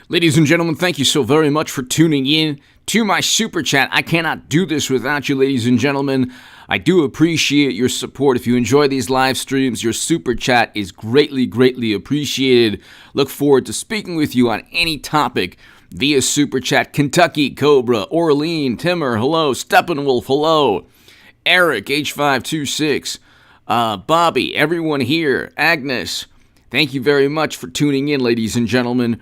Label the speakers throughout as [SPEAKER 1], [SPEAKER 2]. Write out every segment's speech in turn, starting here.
[SPEAKER 1] Ladies and gentlemen, thank you so very much for tuning in to my super chat. I cannot do this without you, ladies and gentlemen. I do appreciate your support. If you enjoy these live streams, your super chat is greatly, greatly appreciated. Look forward to speaking with you on any topic via super chat. Kentucky Cobra, Orlean, Timmer, hello. Steppenwolf, hello. Eric, H526, Bobby, everyone here, Agnes, thank you very much for tuning in, ladies and gentlemen.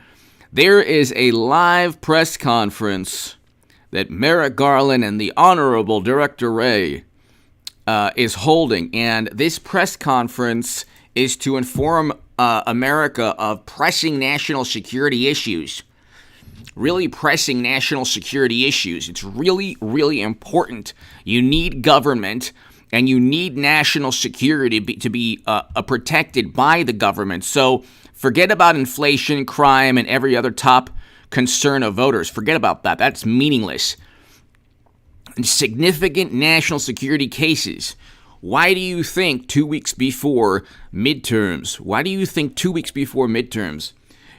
[SPEAKER 1] There is a live press conference that Merrick Garland and the Honorable Director Wray is holding, and this press conference is to inform America of pressing national security issues. Really pressing national security issues. It's really, really important. You need government, and you need national security to be protected by the government. So forget about inflation, crime, and every other top concern of voters. Forget about that. That's meaningless. Significant national security cases. Why do you think 2 weeks before midterms?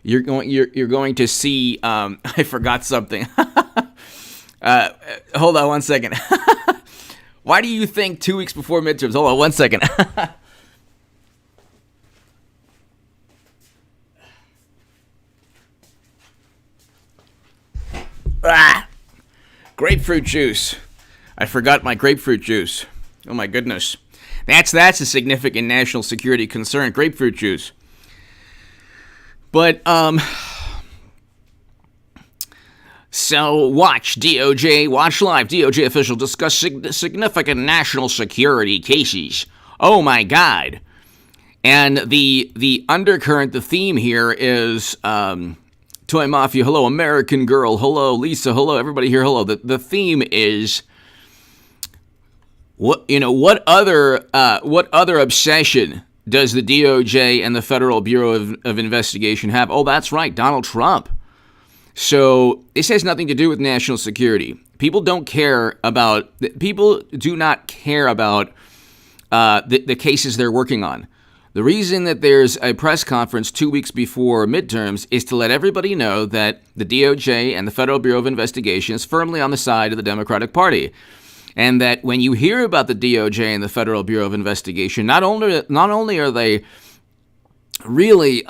[SPEAKER 1] You're going to see. I forgot something. Hold on one second. Why do you think 2 weeks before midterms? Hold on one second. Grapefruit juice. I forgot my grapefruit juice. Oh my goodness. That's a significant national security concern, grapefruit juice. But, so watch DOJ, watch live. DOJ official discuss significant national security cases. Oh my God. And the undercurrent, the theme here is, Toy Mafia, hello. American Girl, hello. Lisa, hello. Everybody here, hello. The theme is, what other obsession does the DOJ and the Federal Bureau of Investigation have? Oh, that's right, Donald Trump. So this has nothing to do with national security. People do not care about the cases they're working on. The reason that there's a press conference 2 weeks before midterms is to let everybody know that the DOJ and the Federal Bureau of Investigation is firmly on the side of the Democratic Party. And that when you hear about the DOJ and the Federal Bureau of Investigation, not only are they really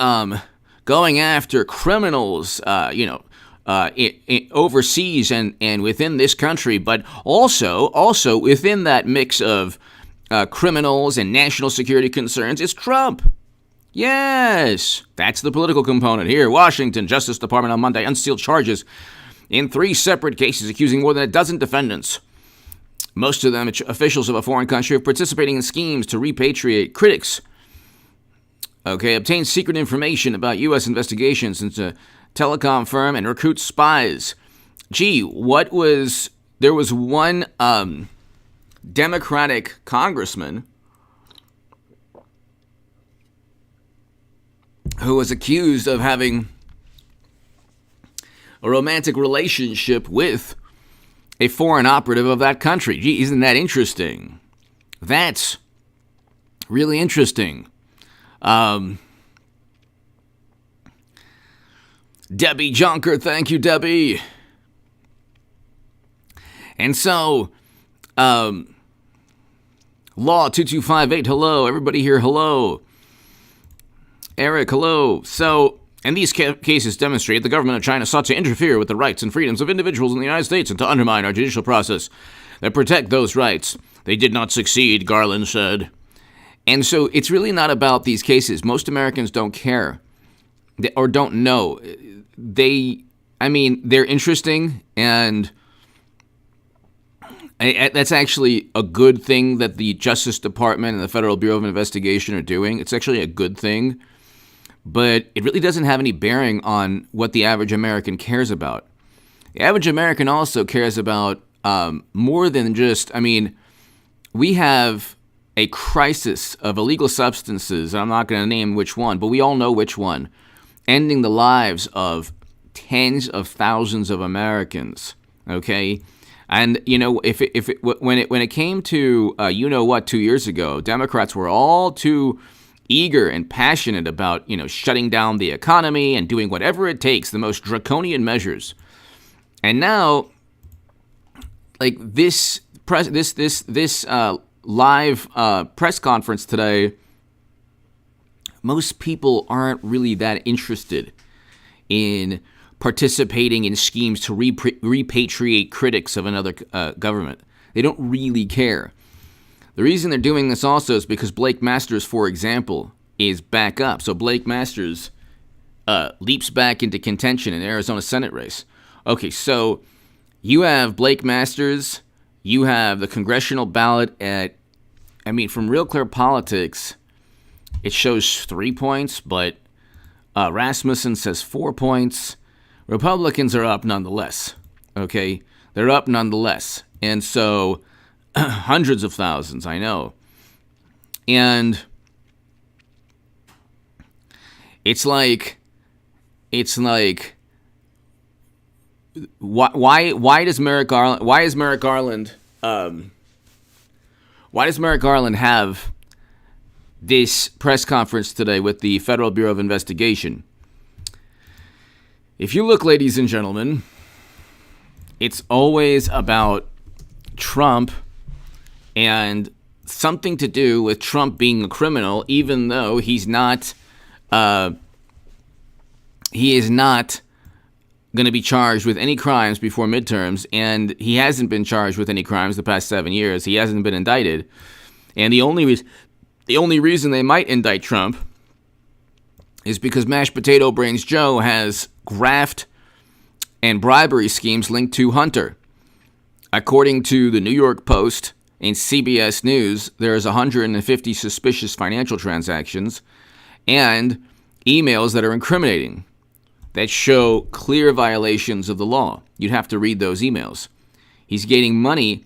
[SPEAKER 1] going after criminals, overseas and within this country, but also within that mix of criminals and national security concerns, it's Trump. Yes, that's the political component here. Washington Justice Department on Monday unsealed charges in 3 separate cases accusing more than a dozen defendants. Most of them officials of a foreign country of participating in schemes to repatriate critics. Obtain secret information about U.S. investigations into telecom firm and recruit spies. There was one Democratic congressman who was accused of having a romantic relationship with a foreign operative of that country. Gee, isn't that interesting? That's really interesting. Debbie Junker, thank you, Debbie. And so, Law 2258, hello. Everybody here, hello. Eric, hello. So, and these cases demonstrate the government of China sought to interfere with the rights and freedoms of individuals in the United States and to undermine our judicial process that protect those rights. They did not succeed, Garland said. And so it's really not about these cases. Most Americans don't care or don't know. They're interesting, and that's actually a good thing that the Justice Department and the Federal Bureau of Investigation are doing. It's actually a good thing, but it really doesn't have any bearing on what the average American cares about. The average American also cares about more than just, we have a crisis of illegal substances, and I'm not going to name which one, but we all know which one, ending the lives of tens of thousands of Americans, okay? And, when it came to, 2 years ago, Democrats were all too eager and passionate about, shutting down the economy and doing whatever it takes, the most draconian measures. And now, like this live press conference today, most people aren't really that interested in participating in schemes to repatriate critics of another government. They don't really care. The reason they're doing this also is because Blake Masters, for example, is back up. So Blake Masters leaps back into contention in the Arizona Senate race. Okay, so you have Blake Masters, you have the congressional ballot from Real Clear Politics, it shows 3 points, but Rasmussen says 4 points. Republicans are up nonetheless, okay? They're up nonetheless. And so hundreds of thousands, I know. And it's like why does Merrick Garland have this press conference today with the Federal Bureau of Investigation? If you look, ladies and gentlemen, it's always about Trump and something to do with Trump being a criminal, even though he is not going to be charged with any crimes before midterms, and he hasn't been charged with any crimes the past 7 years. He hasn't been indicted, and the only reason they might indict Trump is because Mashed Potato Brains Joe has graft and bribery schemes linked to Hunter. According to the New York Post and CBS News, there's 150 suspicious financial transactions and emails that are incriminating, that show clear violations of the law. You'd have to read those emails. He's getting money.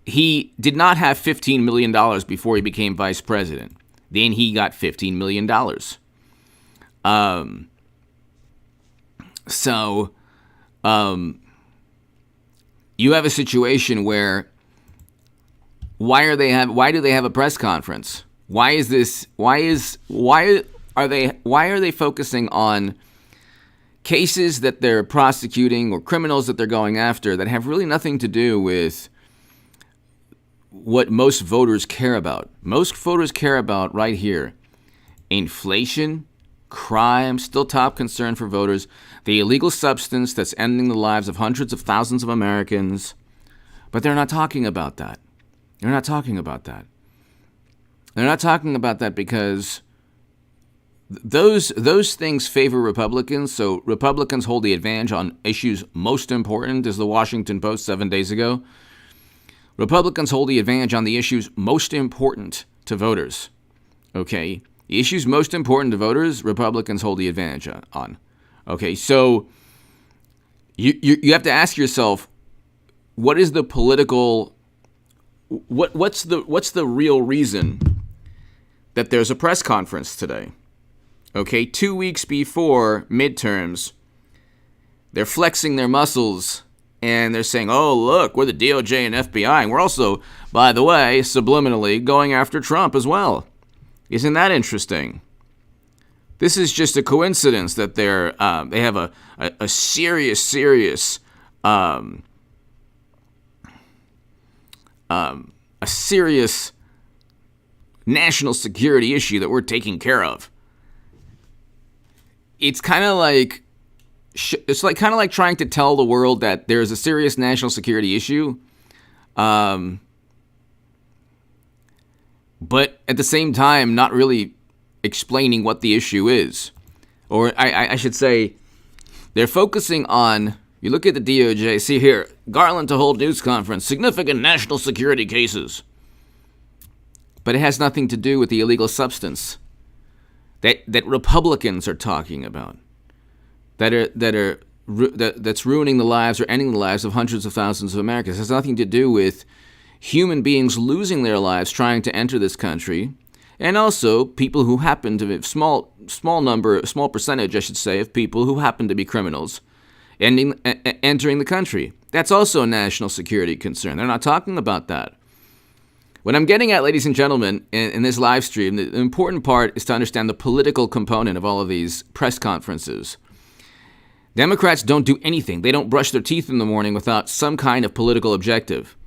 [SPEAKER 1] He did not have $15 million before he became vice president. Then he got $15 million. You have a situation where why do they have a press conference? Why are they focusing on cases that they're prosecuting or criminals that they're going after that have really nothing to do with what most voters care about? Most voters care about right here: inflation, crime, still top concern for voters, the illegal substance that's ending the lives of hundreds of thousands of Americans. But they're not talking about that. They're not talking about that. They're not talking about that because those things favor Republicans. So Republicans hold the advantage on issues most important, as the Washington Post 7 days ago. Republicans hold the advantage on the issues most important to voters. Okay? The issues most important to voters, Republicans hold the advantage on. Okay, so you have to ask yourself, what is the political, what's the real reason that there's a press conference today? Okay, 2 weeks before midterms, they're flexing their muscles and they're saying, oh, look, we're the DOJ and FBI, and we're also, by the way, subliminally going after Trump as well. Isn't that interesting? This is just a coincidence that they have a serious national security issue that we're taking care of. It's kind of like trying to tell the world that there's a serious national security issue, but at the same time not really explaining what the issue is. Or I should say, they're focusing on, you look at the DOJ, see here, Garland to hold news conference, significant national security cases. But it has nothing to do with the illegal substance that Republicans are talking about, that's ruining the lives or ending the lives of hundreds of thousands of Americans. It has nothing to do with human beings losing their lives trying to enter this country, and also people who happen to be small percentage, I should say, of people who happen to be criminals entering the country. That's also a national security concern. They're not talking about that. What I'm getting at, ladies and gentlemen, in this live stream, the important part is to understand the political component of all of these press conferences. Democrats don't do anything. They don't brush their teeth in the morning without some kind of political objective.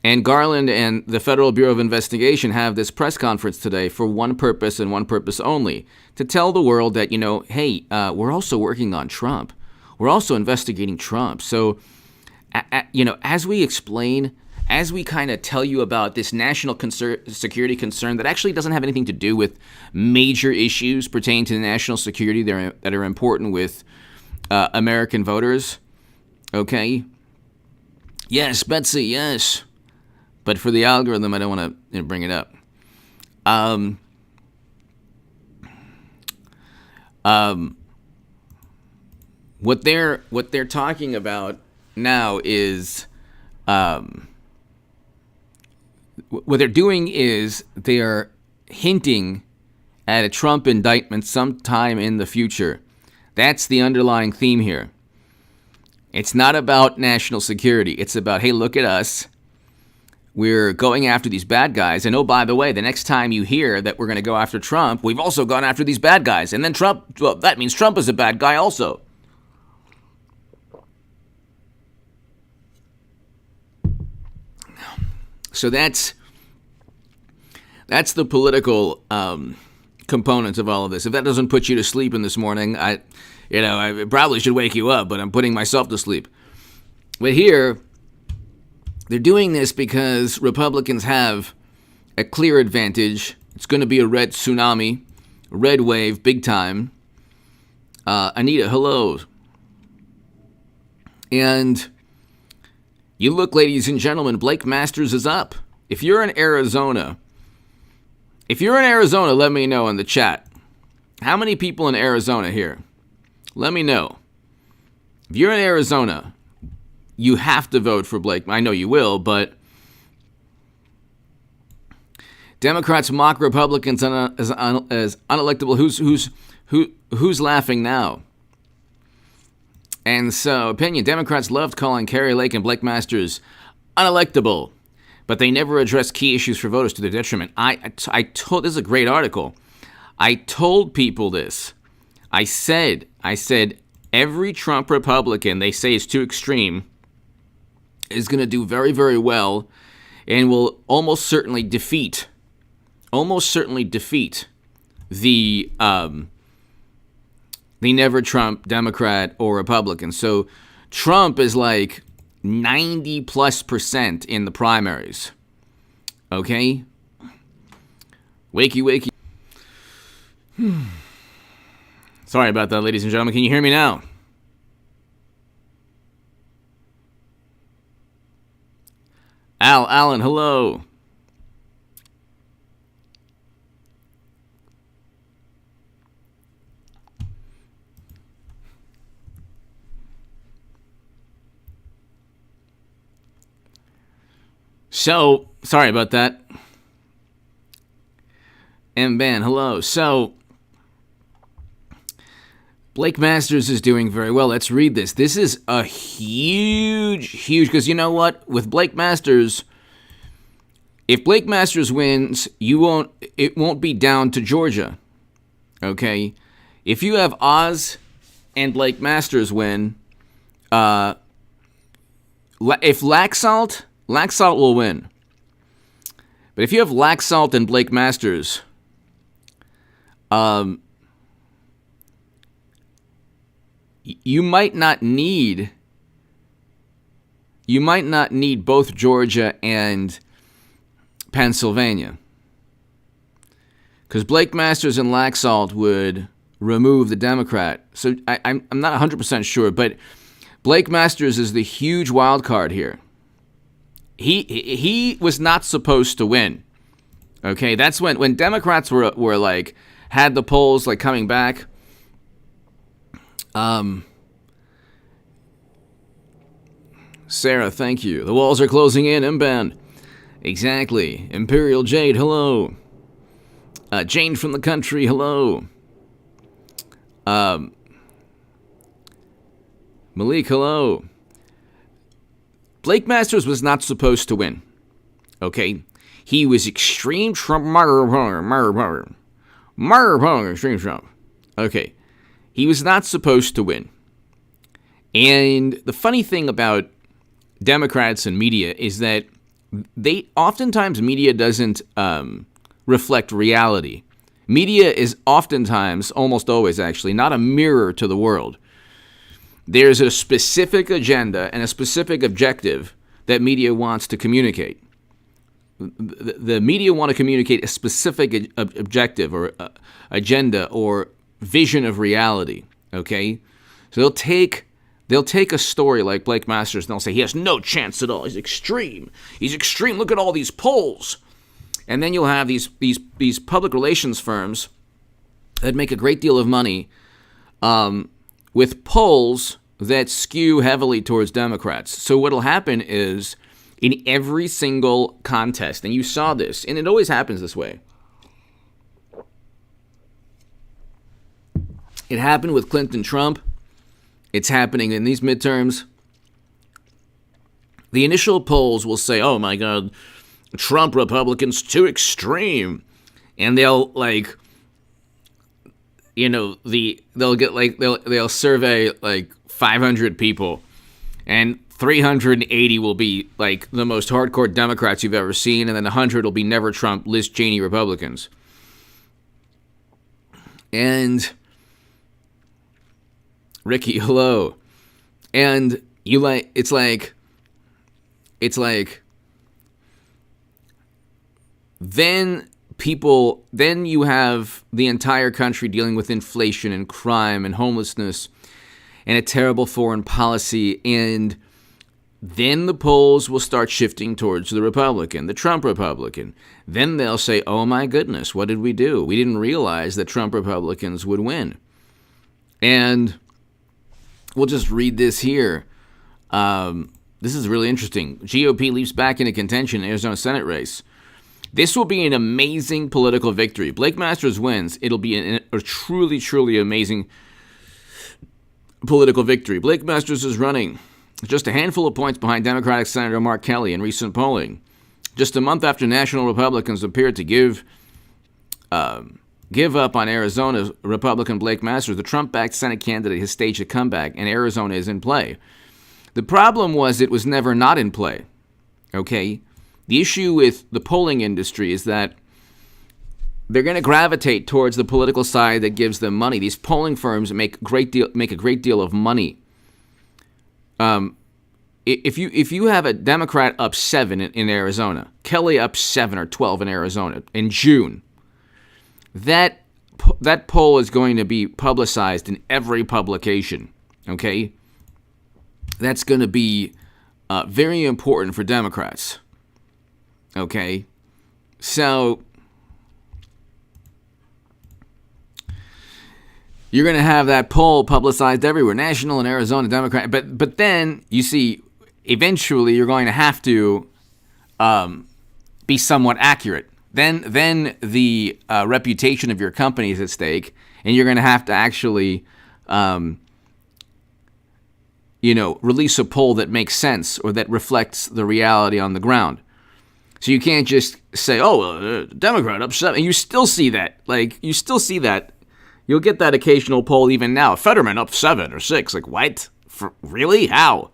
[SPEAKER 1] And Garland and the Federal Bureau of Investigation have this press conference today for one purpose and one purpose only, to tell the world that, hey, we're also working on Trump. We're also investigating Trump. So, as we explain, as we kind of tell you about this national security concern that actually doesn't have anything to do with major issues pertaining to the national security that are important with American voters, okay? Yes, Betsy, yes. But for the algorithm, I don't want to bring it up. What they're talking about now is what they're doing is they are hinting at a Trump indictment sometime in the future. That's the underlying theme here. It's not about national security. It's about, hey, look at us. We're going after these bad guys. And oh, by the way, the next time you hear that we're going to go after Trump, we've also gone after these bad guys. And then Trump, well, that means Trump is a bad guy also. So that's the political components of all of this. If that doesn't put you to sleep in this morning, I probably should wake you up, but I'm putting myself to sleep. But here, they're doing this because Republicans have a clear advantage. It's going to be a red tsunami, a red wave, big time. Anita, hello. And you look, ladies and gentlemen, Blake Masters is up. If you're in Arizona, let me know in the chat. How many people in Arizona here? Let me know. If you're in Arizona, you have to vote for Blake. I know you will, but Democrats mock Republicans as unelectable. Who's laughing now? And so, opinion, Democrats loved calling Kari Lake and Blake Masters unelectable, but they never addressed key issues for voters to their detriment. I told, this is a great article. I told people this. I said, every Trump Republican they say is too extreme is going to do very, very well and will almost certainly defeat the never Trump Democrat or Republican. So Trump is like 90+% in the primaries. Okay? Wakey. Sorry about that, ladies and gentlemen. Can you hear me now? Alan, hello. So, sorry about that. M. Ban, hello. So, Blake Masters is doing very well. Let's read this. This is a huge, because you know what? With Blake Masters, if Blake Masters wins, it won't be down to Georgia. Okay? If you have Oz and Blake Masters win, if Laxalt will win. But if you have Laxalt and Blake Masters, you might not need both Georgia and Pennsylvania, because Blake Masters and Laxalt would remove the Democrat. So I'm not 100% sure, but Blake Masters is the huge wild card here. He was not supposed to win. Okay, that's when Democrats were like had the polls like coming back. Sarah, thank you. The walls are closing in. M-Band. Exactly. Imperial Jade, hello. Jane from the country, hello. Malik, hello. Blake Masters was not supposed to win. Okay? he was extreme Trump, extreme Trump. Okay, he was not supposed to win. And the funny thing about Democrats and media is that oftentimes media doesn't reflect reality. Media is oftentimes, almost always actually, not a mirror to the world. There's a specific agenda and a specific objective that media wants to communicate. The media want to communicate a specific objective or agenda or vision of reality, okay? So they'll take a story like Blake Masters and they'll say, he has no chance at all. He's extreme. He's extreme. Look at all these polls. And then you'll have these public relations firms that make a great deal of money with polls that skew heavily towards Democrats. So what'll happen is in every single contest, and you saw this, and it always happens this way. It happened with Clinton-Trump. It's happening in these midterms. The initial polls will say, oh my God, Trump Republicans too extreme. And they'll they'll survey like 500 people and 380 will be like the most hardcore Democrats you've ever seen, and then 100 will be never Trump, Liz Cheney Republicans. And Ricky, hello. And it's like then you have the entire country dealing with inflation and crime and homelessness and a terrible foreign policy, and then the polls will start shifting towards the Republican, the Trump Republican. Then they'll say, oh my goodness, what did we do? We didn't realize that Trump Republicans would win. And we'll just read this here. This is really interesting. GOP leaps back into contention in Arizona Senate race. This will be an amazing political victory. Blake Masters wins. It'll be a truly, truly amazing political victory. Blake Masters is running just a handful of points behind Democratic Senator Mark Kelly in recent polling. Just a month after national Republicans appeared to give up on Arizona's Republican Blake Masters, the Trump-backed Senate candidate has staged a comeback, and Arizona is in play. The problem was it was never not in play. Okay? The issue with the polling industry is that they're going to gravitate towards the political side that gives them money. These polling firms make a great deal of money. If you have a Democrat up 7 in Arizona, Kelly up 7 or 12 in Arizona in June, that poll is going to be publicized in every publication. Okay, that's going to be very important for Democrats. Okay, so you're going to have that poll publicized everywhere, national and Arizona Democrat. But then you see, eventually you're going to have to be somewhat accurate. Then the reputation of your company is at stake, and you're going to have to actually, release a poll that makes sense or that reflects the reality on the ground. So you can't just say, Democrat up 7. And you still see that. You'll get that occasional poll even now. Fetterman up 7 or 6. Like, what? Really? How?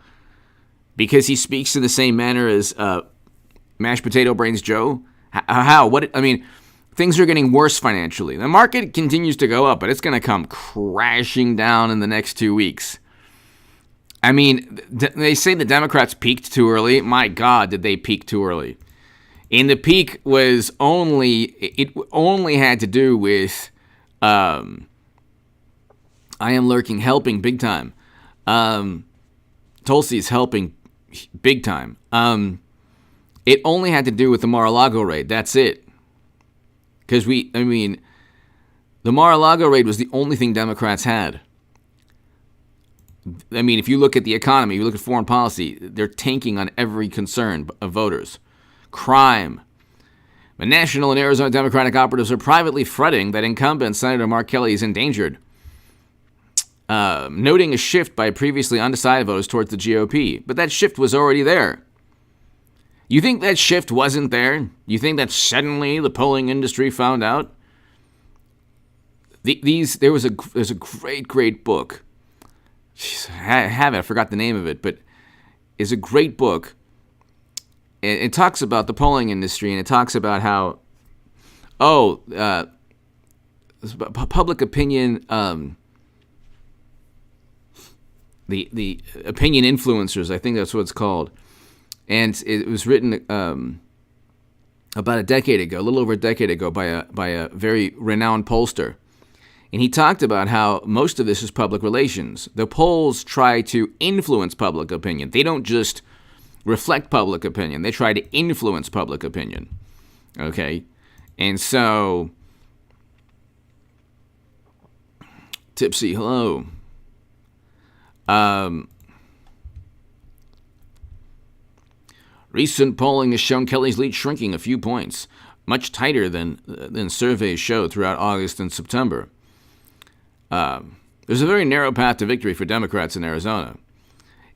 [SPEAKER 1] Because he speaks in the same manner as Mashed Potato Brains Joe? How? What? I mean, things are getting worse financially. The market continues to go up, but it's going to come crashing down in the next 2 weeks. I mean, they say the Democrats peaked too early. My God, did they peak too early? And the peak was only had to do with I am lurking, helping big time. Tulsi's helping big time. It only had to do with the Mar-a-Lago raid. That's it. Because the Mar-a-Lago raid was the only thing Democrats had. I mean, if you look at the economy, you look at foreign policy, they're tanking on every concern of voters. Crime. The national and Arizona Democratic operatives are privately fretting that incumbent Senator Mark Kelly is endangered, noting a shift by previously undecided voters towards the GOP. But that shift was already there. You think that shift wasn't there? You think that suddenly the polling industry found out? There's a great book. Jeez, I forgot the name of it, but it's a great book. It talks about the polling industry, and it talks about how, public opinion, the opinion influencers, I think that's what it's called. And it was written about a decade ago, a little over a decade ago, by a very renowned pollster. And he talked about how most of this is public relations. The polls try to influence public opinion. They don't just reflect public opinion. They try to influence public opinion. Okay? And so, Tipsy, hello. Recent polling has shown Kelly's lead shrinking a few points, much tighter than surveys showed throughout August and September. There's a very narrow path to victory for Democrats in Arizona.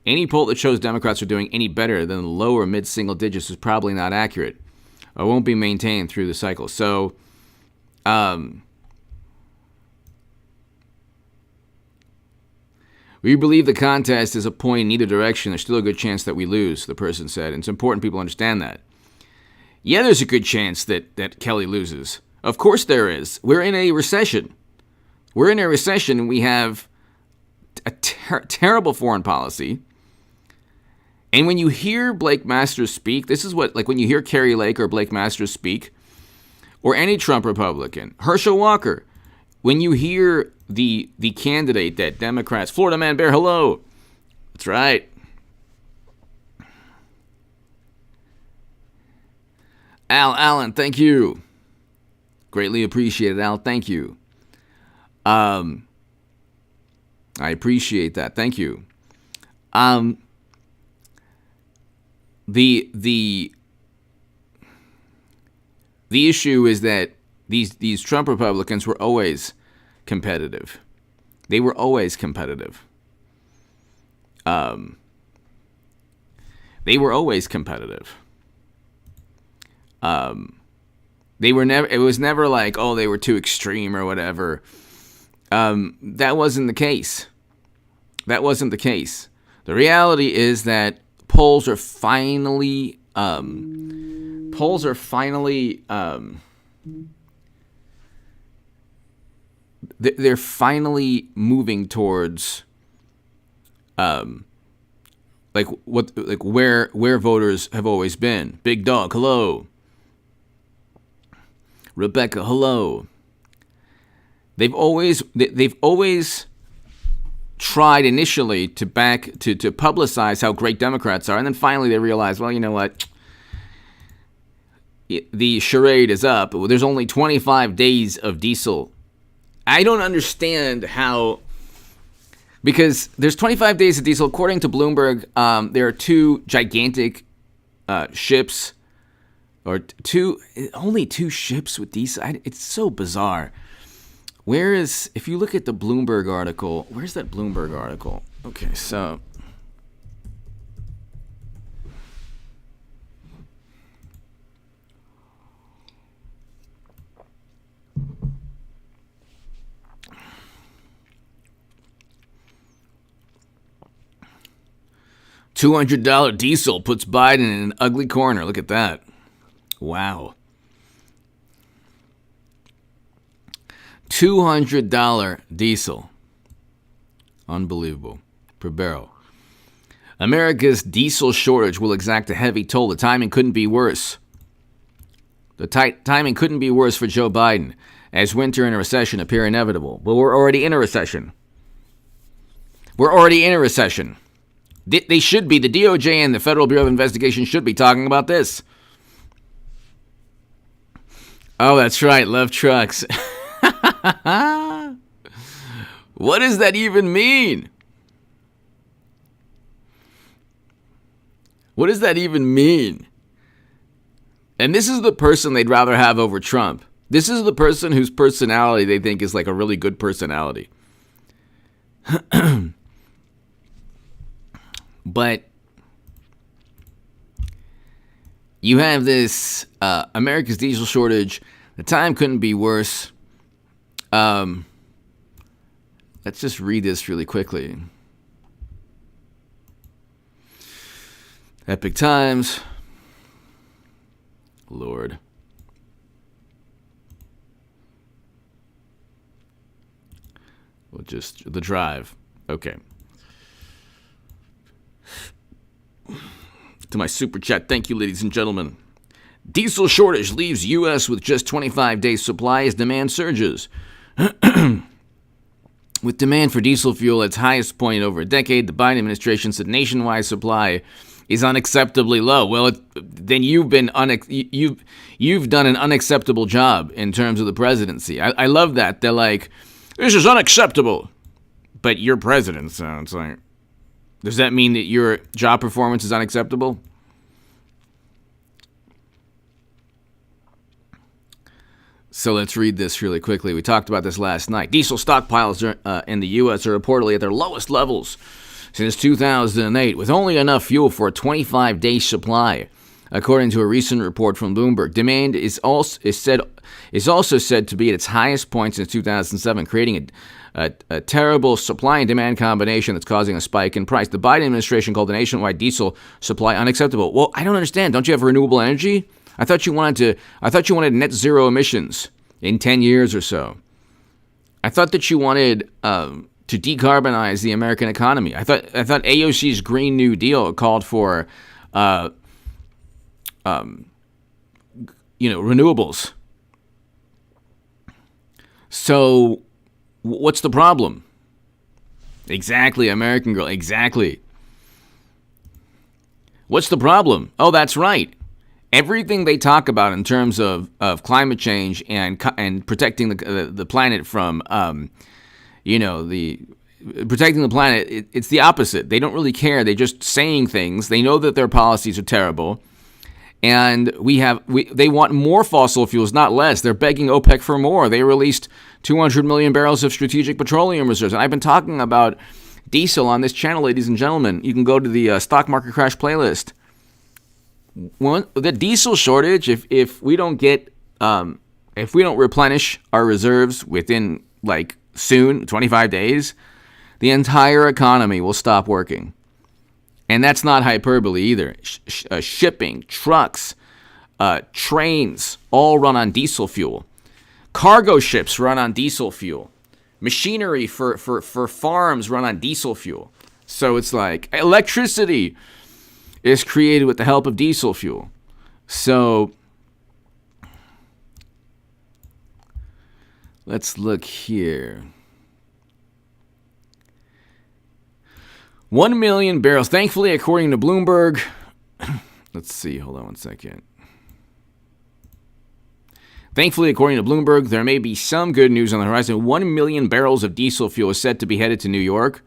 [SPEAKER 1] Any poll that shows Democrats are doing any better than the low or mid-single digits is probably not accurate or won't be maintained through the cycle. So, we believe the contest is a point in either direction. There's still a good chance that we lose, the person said. And it's important people understand that. Yeah, there's a good chance that Kelly loses. Of course there is. We're in a recession. We're in a recession, and we have a terrible foreign policy. And when you hear Blake Masters speak, this is what, like when you hear Carrie Lake or Blake Masters speak, or any Trump Republican, Herschel Walker, when you hear the candidate that Democrats, Florida Man Bear, hello. That's right. Allen, thank you. Greatly appreciated, Al. Thank you. I appreciate that. Thank you. The issue is that these Trump Republicans were always competitive. They were always competitive. They were always competitive. They were never. It was never like, oh, they were too extreme or whatever. That wasn't the case. That wasn't the case. The reality is that polls are finally. They're finally moving towards, where voters have always been. Big Dog, hello. Rebecca, hello. They've always tried initially to publicize how great Democrats are, and then finally they realize, well, you know what? The charade is up. There's only 25 days of diesel. I don't understand how, because there's 25 days of diesel. According to Bloomberg, there are two gigantic ships, or only two ships with diesel. It's so bizarre. If you look at the Bloomberg article, where's that Bloomberg article? Okay, so. $200 diesel puts Biden in an ugly corner. Look at that. Wow. $200 diesel. Unbelievable. Per barrel. America's diesel shortage will exact a heavy toll. The timing couldn't be worse. Timing couldn't be worse for Joe Biden, as winter and a recession appear inevitable. But we're already in a recession. They should be. The DOJ and the Federal Bureau of Investigation should be talking about this. Oh, that's right. Love trucks. What does that even mean? What does that even mean? And this is the person they'd rather have over Trump. This is the person whose personality they think is like a really good personality. But you have this America's diesel shortage. The time couldn't be worse. Let's just read this really quickly. Epic Times. Lord. Well, just the drive. Okay. To my super chat, thank you, ladies and gentlemen. Diesel shortage leaves U.S. with just 25 days supply as demand surges. With demand for diesel fuel at its highest point in over a decade, the Biden administration said nationwide supply is unacceptably low. Well, then you've done an unacceptable job in terms of the presidency. I love that. They're like, this is unacceptable. But you're president, so it's like, does that mean that your job performance is unacceptable? So let's read this really quickly. We talked about this last night. Diesel stockpiles in the U.S. are reportedly at their lowest levels since 2008, with only enough fuel for a 25-day supply, according to a recent report from Bloomberg. Demand is also said to be at its highest point since 2007, creating a terrible supply and demand combination that's causing a spike in price. The Biden administration called the nationwide diesel supply unacceptable. Well, I don't understand. Don't you have renewable energy? I thought you wanted net zero emissions in 10 years or so. I thought that you wanted to decarbonize the American economy. I thought AOC's Green New Deal called for renewables. So what's the problem? Exactly, American girl. Exactly. What's the problem? Oh, that's right. Everything they talk about in terms of climate change and protecting the planet from, protecting the planet, it's the opposite. They don't really care. They're just saying things. They know that their policies are terrible. And they want more fossil fuels, not less. They're begging OPEC for more. They released 200 million barrels of strategic petroleum reserves. And I've been talking about diesel on this channel, ladies and gentlemen. You can go to the stock market crash playlist. The diesel shortage, if we don't replenish our reserves within soon, 25 days, the entire economy will stop working. And that's not hyperbole either. Shipping, trucks, trains all run on diesel fuel. Cargo ships run on diesel fuel. Machinery for farms run on diesel fuel. So it's like electricity is created with the help of diesel fuel. So let's look here. 1 million barrels. Thankfully, according to Bloomberg, let's see, hold on one second. Thankfully, according to Bloomberg, there may be some good news on the horizon. 1 million barrels of diesel fuel is set to be headed to New York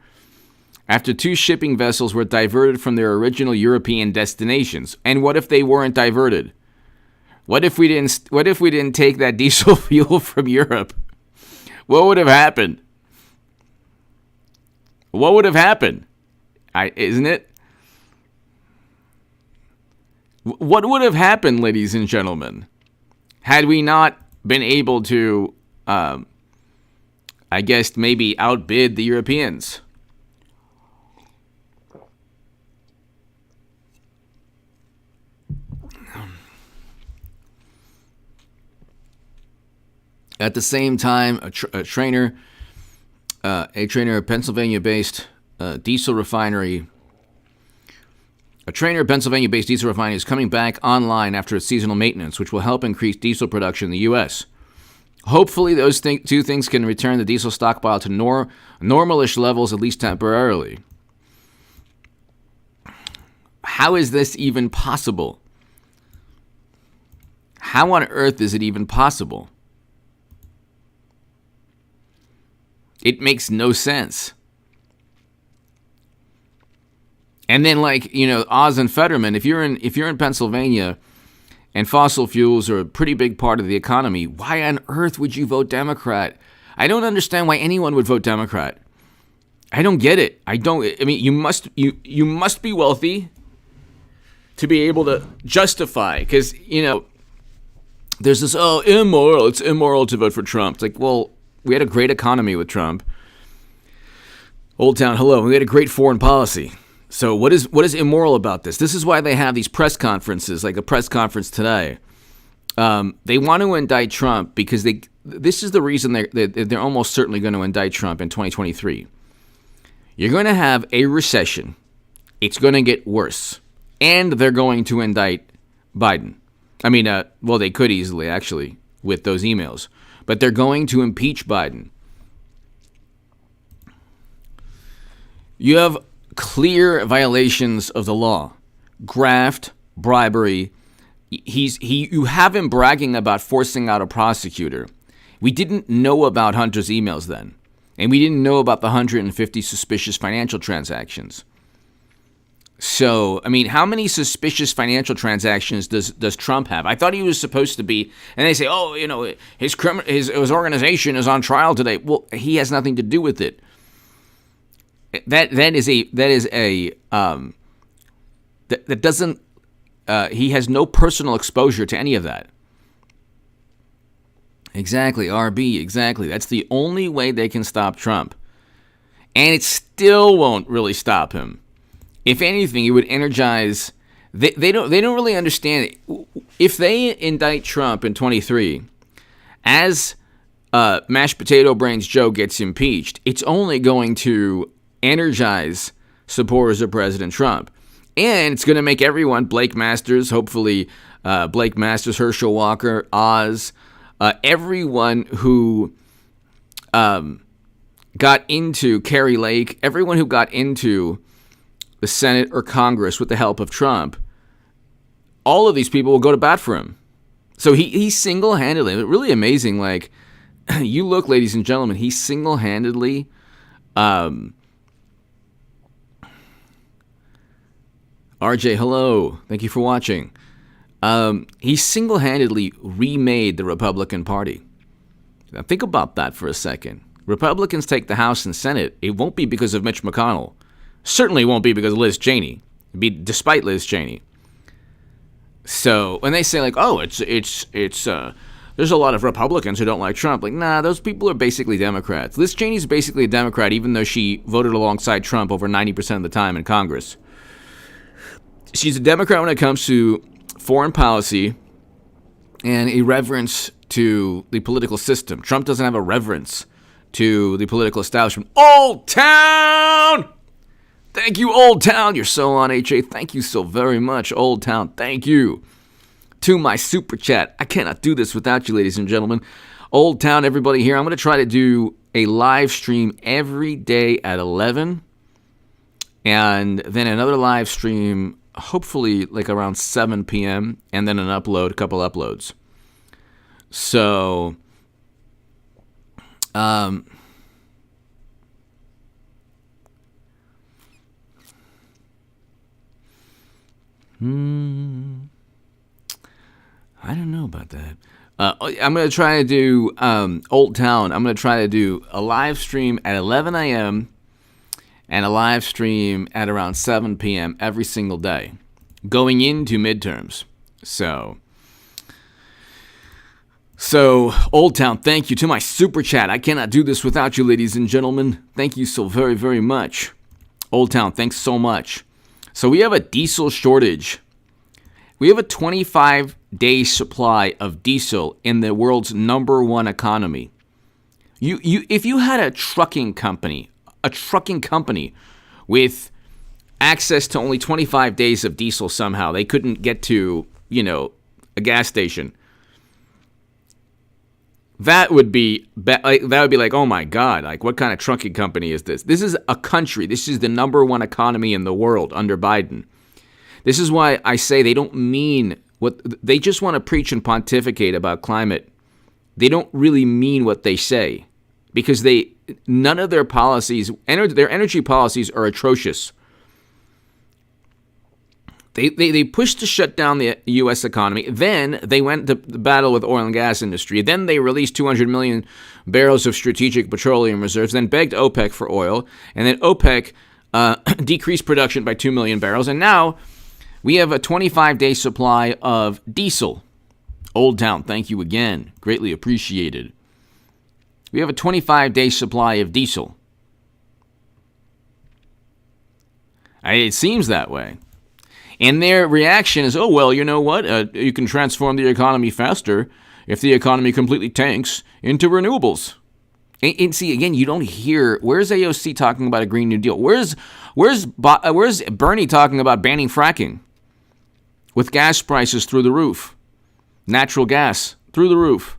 [SPEAKER 1] after 2 shipping vessels were diverted from their original European destinations. And what if they weren't diverted? What if we didn't take that diesel fuel from Europe? What would have happened? What would have happened? Isn't it? What would have happened, ladies and gentlemen, had we not been able to, maybe outbid the Europeans? At the same time, a trainer, Pennsylvania-based diesel refinery. A trainer Pennsylvania-based diesel refinery is coming back online after its seasonal maintenance, which will help increase diesel production in the U.S. Hopefully, those two things can return the diesel stockpile to normalish levels, at least temporarily. How is this even possible? How on earth is it even possible? It makes no sense. And then, Oz and Fetterman, if you're in Pennsylvania and fossil fuels are a pretty big part of the economy, why on earth would you vote Democrat? I don't understand why anyone would vote Democrat. I don't get it. You must be wealthy to be able to justify, because, there's this, immoral, it's immoral to vote for Trump. It's like, well, we had a great economy with Trump. Old Town, hello. We had a great foreign policy. So what is immoral about this? This is why they have these press conferences, like a press conference today. They want to indict Trump because this is the reason they're almost certainly going to indict Trump in 2023. You're going to have a recession. It's going to get worse. And they're going to indict Biden. I mean, well, they could easily, actually, with those emails. But they're going to impeach Biden. You have clear violations of the law. Graft, bribery. You have him bragging about forcing out a prosecutor. We didn't know about Hunter's emails then. And we didn't know about the 150 suspicious financial transactions. So, I mean, how many suspicious financial transactions does Trump have? I thought he was supposed to be, and they say, his organization is on trial today. Well, he has nothing to do with it. That doesn't. He has no personal exposure to any of that. Exactly, RB, exactly. That's the only way they can stop Trump. And it still won't really stop him. If anything, it would energize. They don't really understand it. If they indict Trump in 23, as Mashed Potato Brains Joe gets impeached, it's only going to energize supporters of President Trump. And it's going to make everyone, Blake Masters, hopefully Blake Masters, Herschel Walker, Oz, everyone who got into Carrie Lake, everyone who got into the Senate or Congress with the help of Trump, all of these people will go to bat for him. So he single-handedly, really amazing, like, you look, ladies and gentlemen, he single-handedly RJ, hello. Thank you for watching. He single-handedly remade the Republican Party. Now think about that for a second. Republicans take the House and Senate. It won't be because of Mitch McConnell. Certainly won't be because of Liz Cheney. It'd be despite Liz Cheney. So when they say like, oh, it's there's a lot of Republicans who don't like Trump. Like, nah, those people are basically Democrats. Liz Cheney's basically a Democrat, even though she voted alongside Trump over 90% of the time in Congress. She's a Democrat when it comes to foreign policy and a reverence to the political system. Trump doesn't have a reverence to the political establishment. Old Town! Thank you, Old Town. You're so on, HA. Thank you so very much, Old Town. Thank you. To my super chat. I cannot do this without you, ladies and gentlemen. Old Town, everybody here. I'm going to try to do a live stream every day at 11. And then another live stream, hopefully like around 7 p.m. And then a couple uploads. So, I don't know about that. I'm going to try to do Old Town. I'm going to try to do a live stream at 11 a.m. and a live stream at around 7 p.m. every single day going into midterms. So, Old Town, thank you. To my super chat, I cannot do this without you, ladies and gentlemen. Thank you so very, very much. Old Town, thanks so much. So we have a diesel shortage. We have a 25-day supply of diesel in the world's number one economy. If you had a trucking company with access to only 25 days of diesel somehow, they couldn't get to, a gas station. That would be like, oh my God, like what kind of trucking company is this? This is a country. This is the number one economy in the world under Biden. This is why I say they don't mean what they just want to preach and pontificate about climate. They don't really mean what they say because none of their policies, their energy policies are atrocious. They pushed to shut down the U.S. economy. Then they went to the battle with oil and gas industry. Then they released 200 million barrels of strategic petroleum reserves, then begged OPEC for oil. And then OPEC decreased production by 2 million barrels. And now We have a 25-day supply of diesel. Old Town, thank you again. Greatly appreciated. We have a 25-day supply of diesel. It seems that way. And their reaction is, oh, well, you know what? You can transform the economy faster if the economy completely tanks into renewables. And see, again, you don't hear, where's AOC talking about a Green New Deal? Where's Bernie talking about banning fracking with gas prices through the roof? Natural gas through the roof.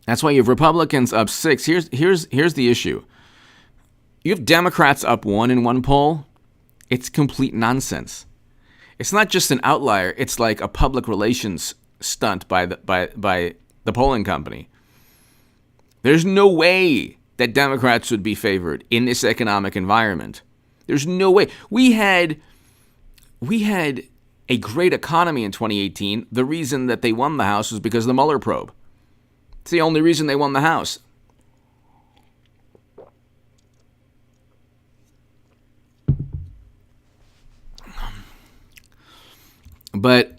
[SPEAKER 1] That's why you have Republicans up 6. Here's the issue. You have Democrats up 1 in one poll. It's complete nonsense. It's not just an outlier. It's like a public relations stunt by the polling company. There's no way that Democrats would be favored in this economic environment. There's no way. We had a great economy in 2018. The reason that they won the House was because of the Mueller probe. It's the only reason they won the House. But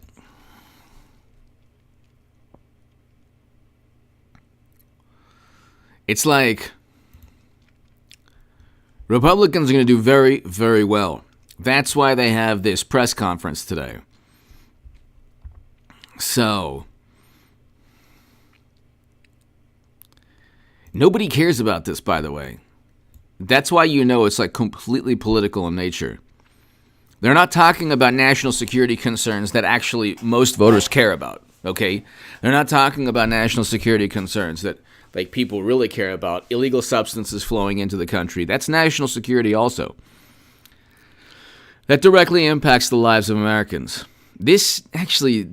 [SPEAKER 1] it's like Republicans are going to do very, very well. That's why they have this press conference today. So, nobody cares about this, by the way. That's why you know it's like completely political in nature. They're not talking about national security concerns that actually most voters care about, okay? They're not talking about national security concerns that like people really care about. Illegal substances flowing into the country. That's national security also. That directly impacts the lives of Americans. This actually,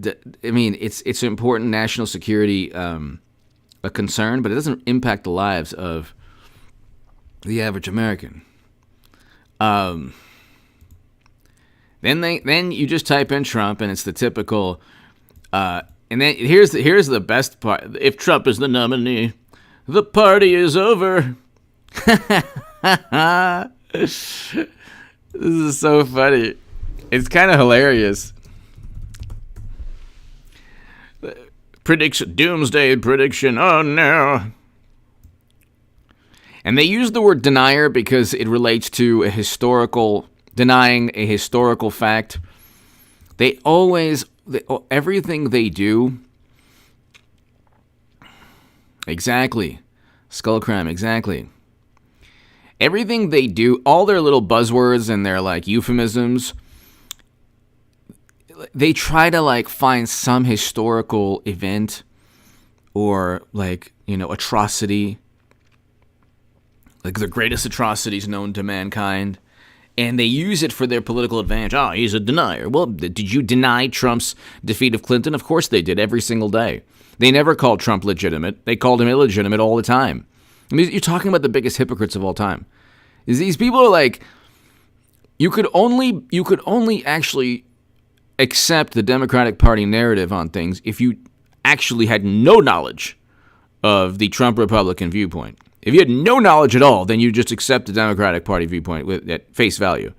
[SPEAKER 1] I mean, it's important national security a concern, but it doesn't impact the lives of the average American. Then you just type in Trump, and it's the typical. And then here's the best part. If Trump is the nominee, the party is over. This is so funny. It's kind of hilarious. Prediction, doomsday prediction. Oh no. And they use the word denier because it relates to denying a historical fact. Everything they do. Exactly. Skullcram, exactly. Everything they do, all their little buzzwords and their like euphemisms, they try to like find some historical event or like, atrocity, like the greatest atrocities known to mankind, and they use it for their political advantage. Oh, he's a denier. Well, did you deny Trump's defeat of Clinton? Of course they did, every single day. They never called Trump legitimate. They called him illegitimate all the time. I mean, you're talking about the biggest hypocrites of all time. These people are like, you could only actually accept the Democratic Party narrative on things if you actually had no knowledge of the Trump Republican viewpoint. If you had no knowledge at all, then you just accept the Democratic Party viewpoint at face value.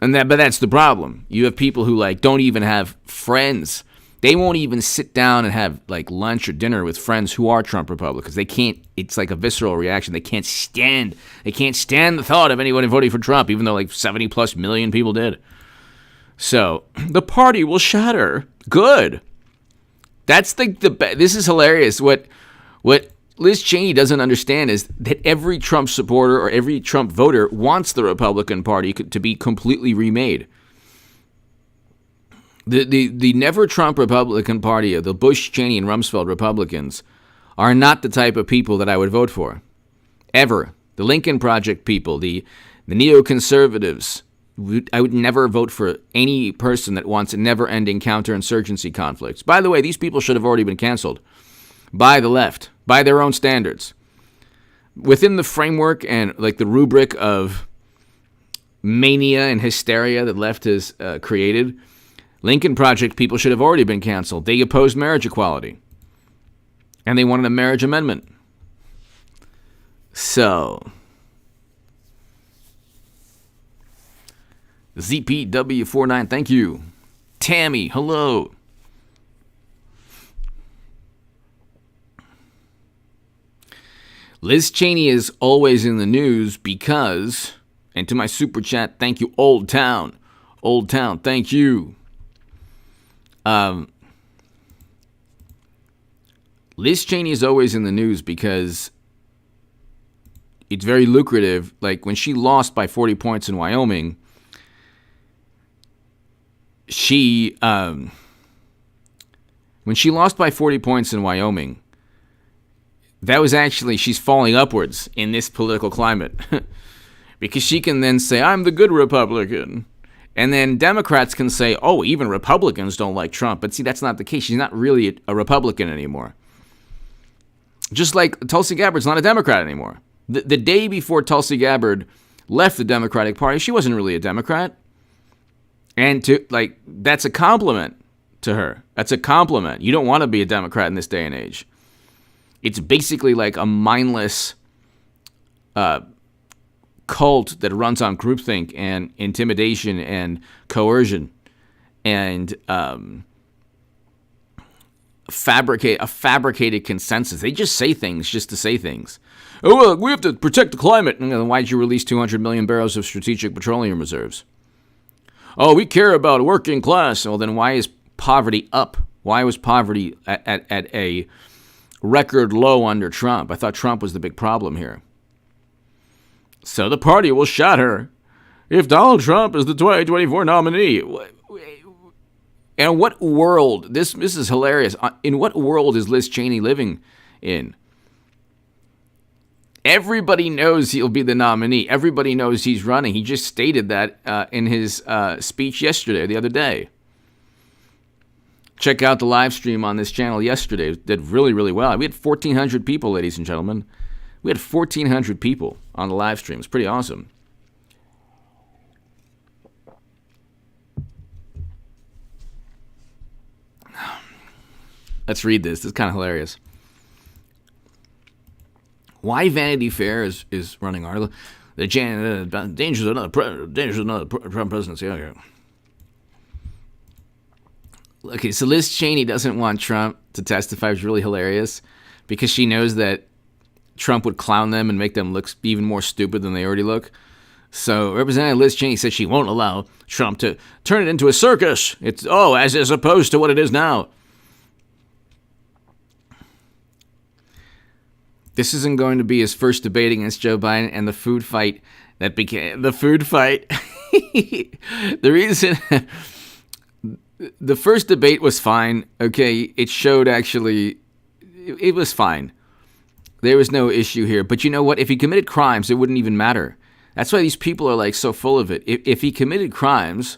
[SPEAKER 1] But that's the problem. You have people who like don't even have friends. They won't even sit down and have like lunch or dinner with friends who are Trump Republicans. They can't. It's like a visceral reaction. They can't stand the thought of anyone voting for Trump, even though like 70 plus million people did. So the party will shatter. Good. That's this is hilarious. What Liz Cheney doesn't understand is that every Trump supporter or every Trump voter wants the Republican Party to be completely remade. The never Trump Republican Party, the Bush, Cheney, and Rumsfeld Republicans, are not the type of people that I would vote for. Ever. The Lincoln Project people, the neoconservatives, I would never vote for any person that wants a never-ending counterinsurgency conflicts. By the way, these people should have already been canceled by the left, by their own standards. Within the framework and like the rubric of mania and hysteria that left has created, Lincoln Project people should have already been canceled. They opposed marriage equality. And they wanted a marriage amendment. So, ZPW49, thank you. Tammy, hello. Liz Cheney is always in the news because, and to my super chat, thank you, Old Town. Old Town, thank you. Liz Cheney is always in the news because it's very lucrative. Like when she lost by 40 points in Wyoming, when she lost by 40 points in Wyoming, that was actually, she's falling upwards in this political climate. Because she can then say, I'm the good Republican. And then Democrats can say, oh, even Republicans don't like Trump. But see, that's not the case. She's not really a Republican anymore. Just like Tulsi Gabbard's not a Democrat anymore. The day before Tulsi Gabbard left the Democratic Party, she wasn't really a Democrat. And that's a compliment to her. That's a compliment. You don't want to be a Democrat in this day and age. It's basically like a mindless cult that runs on groupthink and intimidation and coercion and a fabricated consensus. They just say things just to say things. Oh, well, we have to protect the climate. And then why'd you release 200 million barrels of strategic petroleum reserves? Oh, we care about working class. Well, then why is poverty up? Why was poverty at a record low under Trump? I thought Trump was the big problem here. So the party will shatter if Donald Trump is the 2024 nominee. And what world, this is hilarious, in what world is Liz Cheney living in? Everybody knows he'll be the nominee. Everybody knows he's running. He just stated that in his speech yesterday, the other day. Check out the live stream on this channel yesterday. It did really, really well. We had 1,400 people, ladies and gentlemen. We had 1,400 people on the live stream. It's pretty awesome. Let's read this. This is kind of hilarious. Why Vanity Fair is running our the dangers of another Trump presidency. Okay, so Liz Cheney doesn't want Trump to testify, which is really hilarious, because she knows that Trump would clown them and make them look even more stupid than they already look. So Representative Liz Cheney says she won't allow Trump to turn it into a circus. It's, as opposed to what it is now. This isn't going to be his first debate against Joe Biden, and the food fight that became the food fight. The reason the first debate was fine. Okay, it showed actually it was fine. There was no issue here. But you know what? If he committed crimes, it wouldn't even matter. That's why these people are like so full of it. If he committed crimes,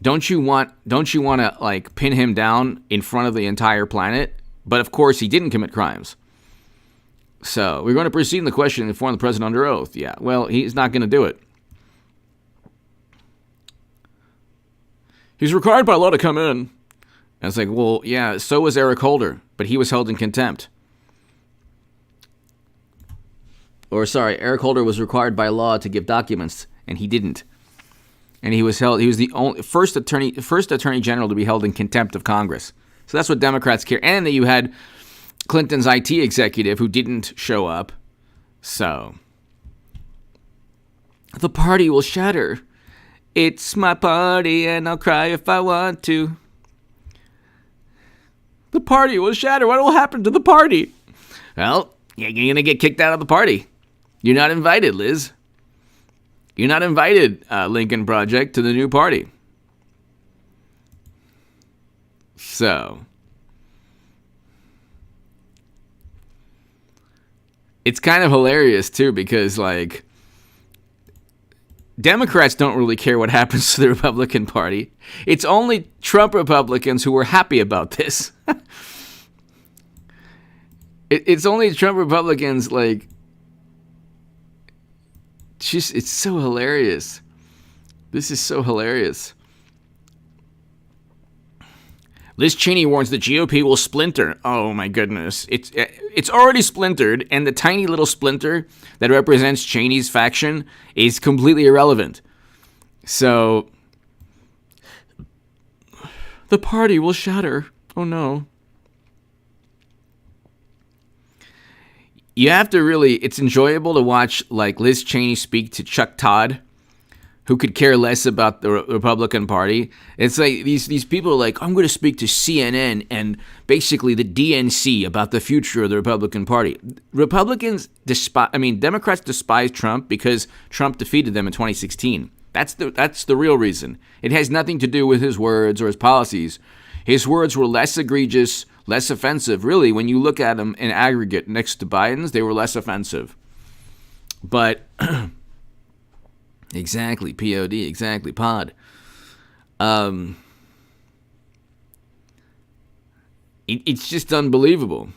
[SPEAKER 1] don't you want to like pin him down in front of the entire planet? But of course, he didn't commit crimes. So we're going to proceed in the question and inform the president under oath. Yeah, well, he's not going to do it. He's required by law to come in. And it's like, well, yeah, so was Eric Holder, but he was held in contempt. Or sorry, Eric Holder was required by law to give documents, and he didn't. And he was the only first attorney general to be held in contempt of Congress. So that's what Democrats care. And that you had Clinton's IT executive who didn't show up. So the party will shatter. It's my party and I'll cry if I want to. The party will shatter. What will happen to the party? Well, you're going to get kicked out of the party. You're not invited, Liz. You're not invited, Lincoln Project, to the new party. So it's kind of hilarious, too, because, like, Democrats don't really care what happens to the Republican Party. It's only Trump Republicans who are happy about this. It's only Trump Republicans, like, it's so hilarious. This is so hilarious. Liz Cheney warns the GOP will splinter. Oh my goodness. It's already splintered, and the tiny little splinter that represents Cheney's faction is completely irrelevant. So the party will shatter. Oh no. You have to really, it's enjoyable to watch like Liz Cheney speak to Chuck Todd, who could care less about the Republican Party. It's like these people are like, I'm going to speak to CNN and basically the DNC about the future of the Republican Party. Democrats despise Trump because Trump defeated them in 2016. That's the real reason. It has nothing to do with his words or his policies. His words were less egregious, less offensive. Really, when you look at them in aggregate next to Biden's, they were less offensive. But exactly, POD, exactly, pod. It's just unbelievable.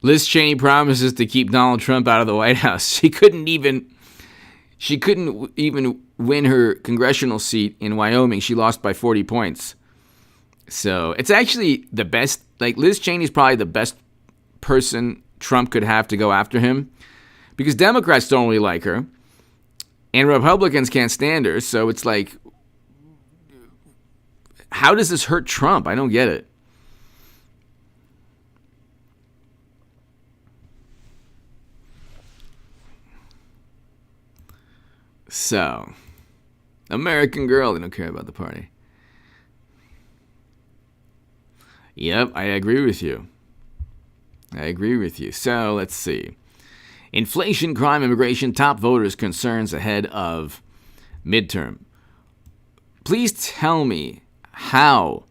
[SPEAKER 1] Liz Cheney promises to keep Donald Trump out of the White House. She couldn't even win her congressional seat in Wyoming. She lost by 40 points. So it's actually the best. Like Liz Cheney's probably the best person Trump could have to go after him, because Democrats don't really like her and Republicans can't stand her. So it's like, how does this hurt Trump? I don't get it. So, American Girl, they don't care about the party. Yep, I agree with you. So, let's see. Inflation, crime, immigration, top voters' concerns ahead of midterm. Please tell me how.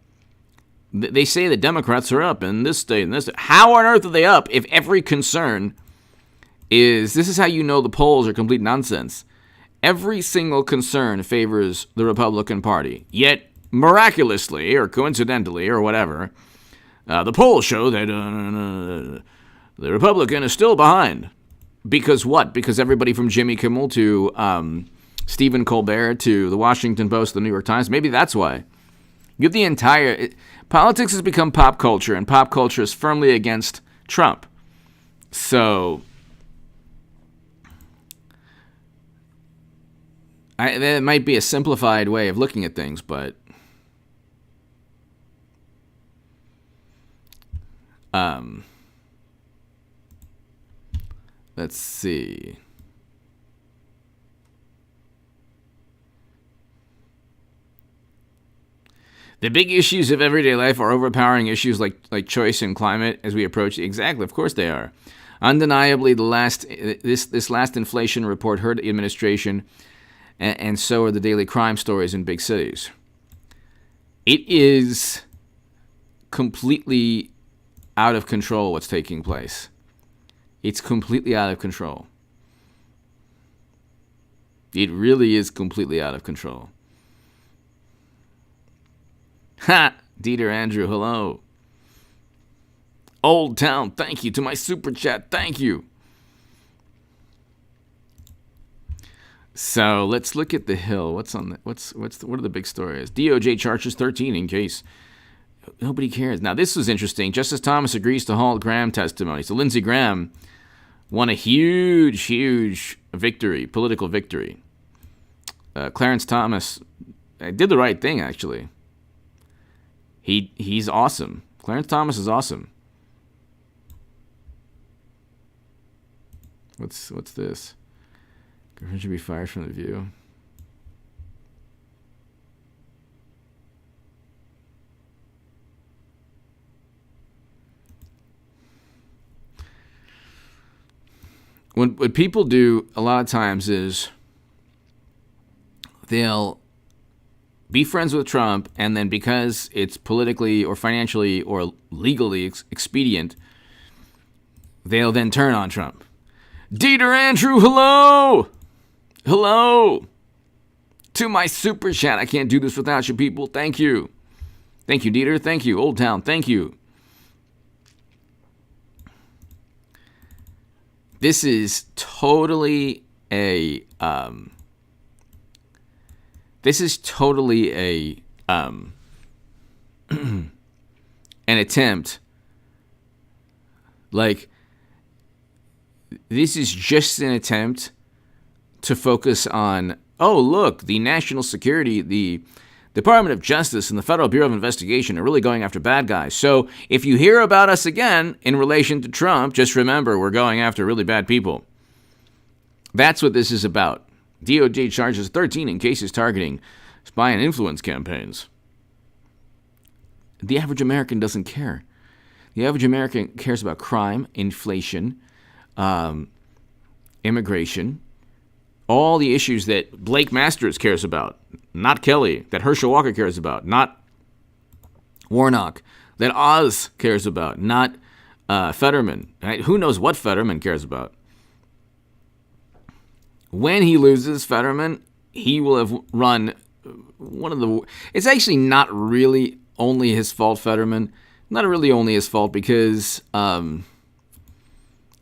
[SPEAKER 1] They say the Democrats are up in this state and this state. How on earth are they up if every concern is, this is how you know the polls are complete nonsense. Every single concern favors the Republican Party. Yet, miraculously, or coincidentally, or whatever, the polls show that the Republican is still behind. Because what? Because everybody from Jimmy Kimmel to Stephen Colbert to the Washington Post, the New York Times, maybe that's why. You have the entire... Politics has become pop culture, and pop culture is firmly against Trump. So... that might be a simplified way of looking at things, but let's see. The big issues of everyday life are overpowering issues like choice and climate as we approach. Exactly, of course they are. Undeniably, this last inflation report hurt the administration. And so are the daily crime stories in big cities. It is completely out of control what's taking place. It's completely out of control. It really is completely out of control. Ha! Dieter Andrew, hello. Old Town, thank you. To my super chat, thank you. So let's look at the Hill. What are the big stories? DOJ charges 13 in case nobody cares. Now this was interesting. Justice Thomas agrees to halt Graham testimony. So Lindsey Graham won a huge victory, political victory. Clarence Thomas did the right thing actually. He's awesome. Clarence Thomas is awesome. What's this? Girlfriend should be fired from The View. What people do a lot of times is they'll be friends with Trump, and then because it's politically or financially or legally expedient, they'll then turn on Trump. Dieter Andrew, hello! Hello! To my super chat. I can't do this without you people. Thank you. Thank you, Dieter. Thank you, Old Town. Thank you. This is totally a an attempt. Like, this is just an attempt to focus on, oh, look, the national security, the Department of Justice and the Federal Bureau of Investigation are really going after bad guys. So if you hear about us again in relation to Trump, just remember we're going after really bad people. That's what this is about. DOJ charges 13 in cases targeting spy and influence campaigns. The average American doesn't care. The average American cares about crime, inflation, immigration, all the issues that Blake Masters cares about, not Kelly, that Herschel Walker cares about, not Warnock, that Oz cares about, not Fetterman. Right? Who knows what Fetterman cares about? When he loses Fetterman, he will have run one of the... It's actually not really only his fault, Fetterman. Not really only his fault because,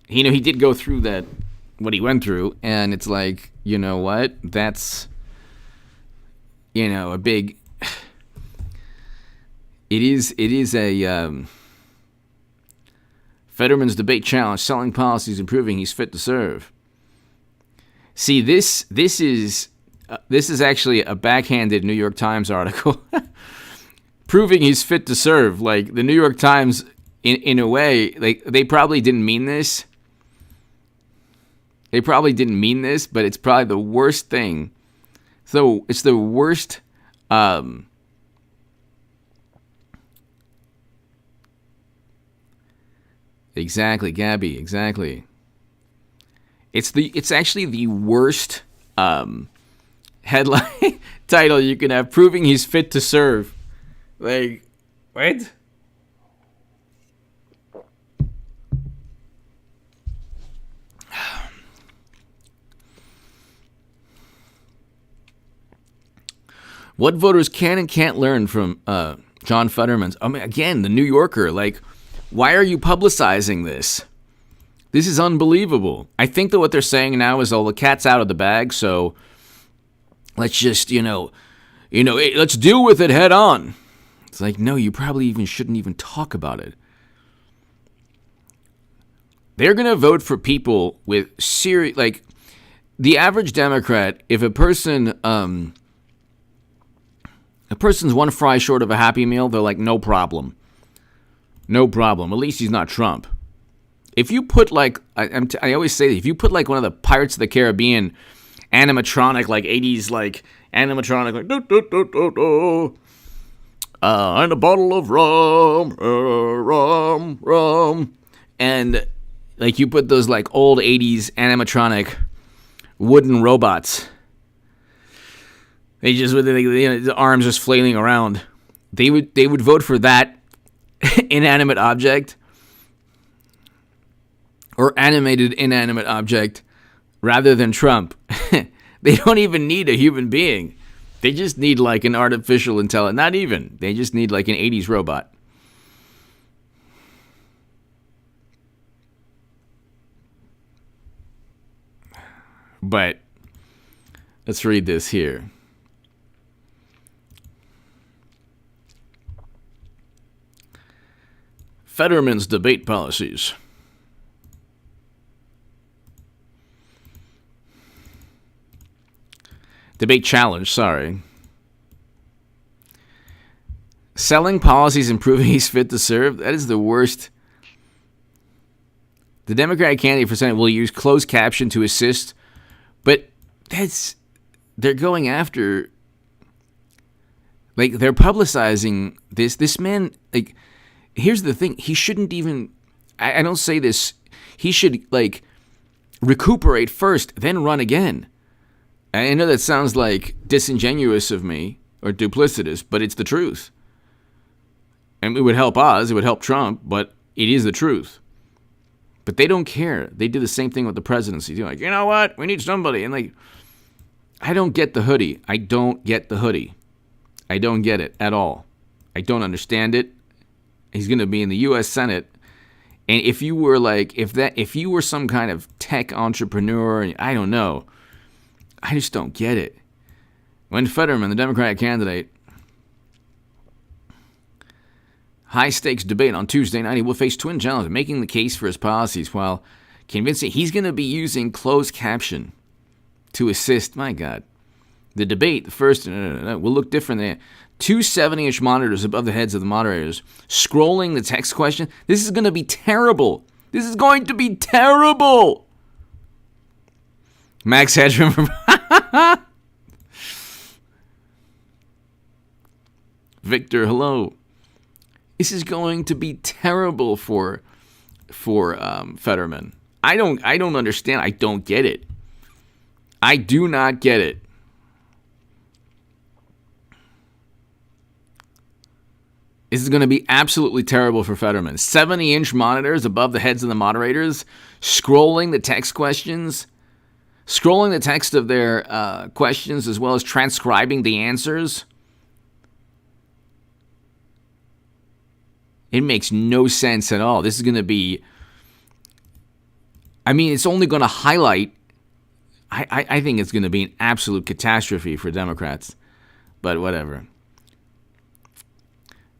[SPEAKER 1] he did go through that, what he went through, and it's like, you know what? That's, a big... It is a... Fetterman's debate challenge, selling policies and proving he's fit to serve. See, this is actually a backhanded New York Times article. Proving he's fit to serve. Like, the New York Times, in a way, like, they probably didn't mean this. They probably didn't mean this, but it's probably the worst thing. So, it's the worst... Exactly, Gabby, exactly. It's actually the worst headline title you can have, proving he's fit to serve. Like, what? What voters can and can't learn from John Fetterman's... I mean, again, the New Yorker, like, why are you publicizing this? This is unbelievable. I think that what they're saying now is, oh, the cat's out of the bag, so let's just, let's deal with it head on. It's like, no, you probably shouldn't even talk about it. They're going to vote for people with serious, like, the average Democrat, if a person's one fry short of a Happy Meal, they're like, no problem. No problem. At least he's not Trump. If you put, like, I always say that, if you put, like, one of the Pirates of the Caribbean animatronic, like, 80s, like, animatronic, like, do, and a bottle of rum, and, like, you put those, like, old 80s animatronic wooden robots, they just, the arms just flailing around, they would vote for that inanimate object, or animated inanimate object, rather than Trump. They don't even need a human being. They just need, like, an artificial intelligence. Not even. They just need, like, an 80s robot. But let's read this here. Fetterman's debate policies. Debate challenge, sorry. Selling policies and proving he's fit to serve? That is the worst. The Democratic candidate for Senate will use closed caption to assist, but they're going after, like, they're publicizing this. This man, like, here's the thing. He shouldn't even, I don't say this, he should, like, recuperate first, then run again. I know that sounds like disingenuous of me or duplicitous, but it's the truth. And it would help Oz, it would help Trump, but it is the truth. But they don't care. They do the same thing with the presidency. They're like, you know what? We need somebody. And, like, I don't get the hoodie. I don't get the hoodie. I don't get it at all. I don't understand it. He's going to be in the U.S. Senate. And if you were like, if you were some kind of tech entrepreneur, and I don't know, I just don't get it. When Fetterman, the Democratic candidate, high-stakes debate on Tuesday night, he will face twin challenges, making the case for his policies while convincing. He's going to be using closed caption to assist. My God. The debate, the first, will look different than two 70-inch monitors above the heads of the moderators, scrolling the text question. This is going to be terrible. This is going to be terrible. Max Headroom. Victor, hello. This is going to be terrible for Fetterman. I don't understand. I don't get it. I do not get it. This is going to be absolutely terrible for Fetterman. 70-inch monitors above the heads of the moderators, scrolling the text questions, scrolling the text of their questions as well as transcribing the answers. It makes no sense at all. This is going to be, I mean, it's only going to highlight, I think it's going to be an absolute catastrophe for Democrats, but whatever.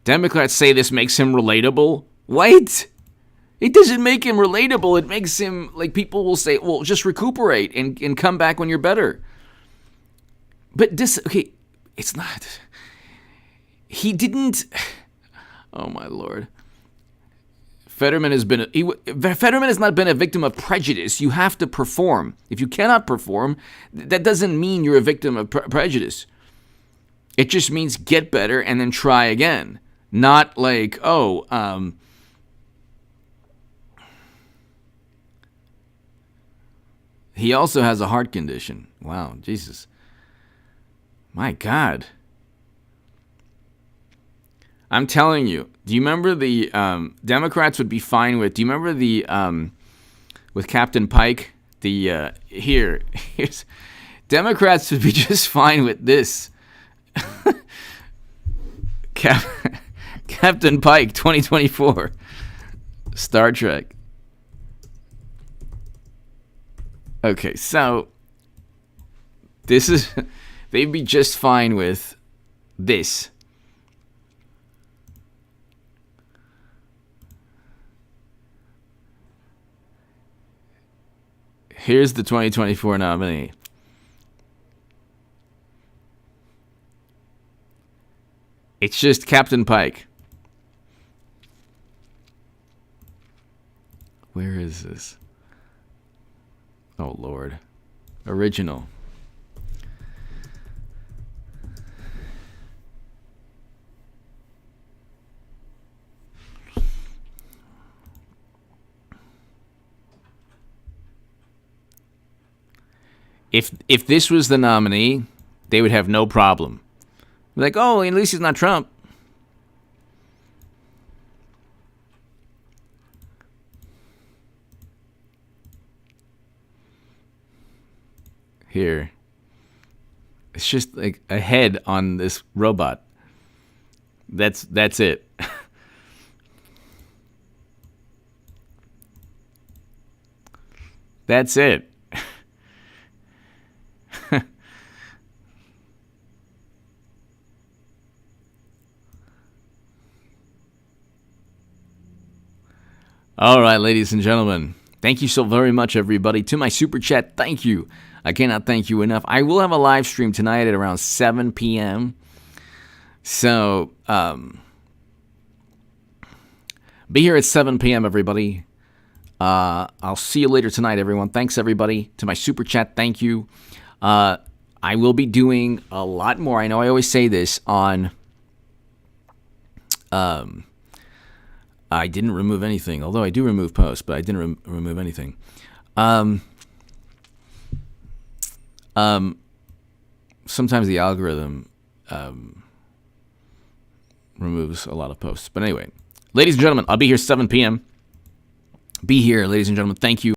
[SPEAKER 1] Democrats say this makes him relatable. What? It doesn't make him relatable. It makes him, like, people will say, well, just recuperate and come back when you're better. But this, okay, it's not. He didn't, oh my Lord. Fetterman has not been a victim of prejudice. You have to perform. If you cannot perform, that doesn't mean you're a victim of prejudice. It just means get better and then try again. Not like, he also has a heart condition. Wow, Jesus. My God. I'm telling you. Do you remember the Democrats would be fine with? Do you remember the with Captain Pike? Here's Democrats would be just fine with this. Captain Pike, 2024, Star Trek. Okay, so they'd be just fine with this. Here's the 2024 nominee. It's just Captain Pike. Where is this? Oh, Lord. Original. If this was the nominee, they would have no problem. Like, oh, at least he's not Trump. Here. It's just like a head on this robot. That's it. That's it. All right, ladies and gentlemen, thank you so very much, everybody. To my super chat, thank you. I cannot thank you enough. I will have a live stream tonight at around 7 p.m. So, be here at 7 p.m., everybody. I'll see you later tonight, everyone. Thanks, everybody. To my super chat, thank you. I will be doing a lot more. I know I always say this on... I didn't remove anything, although I do remove posts, but I didn't remove anything. Sometimes the algorithm removes a lot of posts. But anyway, ladies and gentlemen, I'll be here 7 p.m. Be here, ladies and gentlemen. Thank you.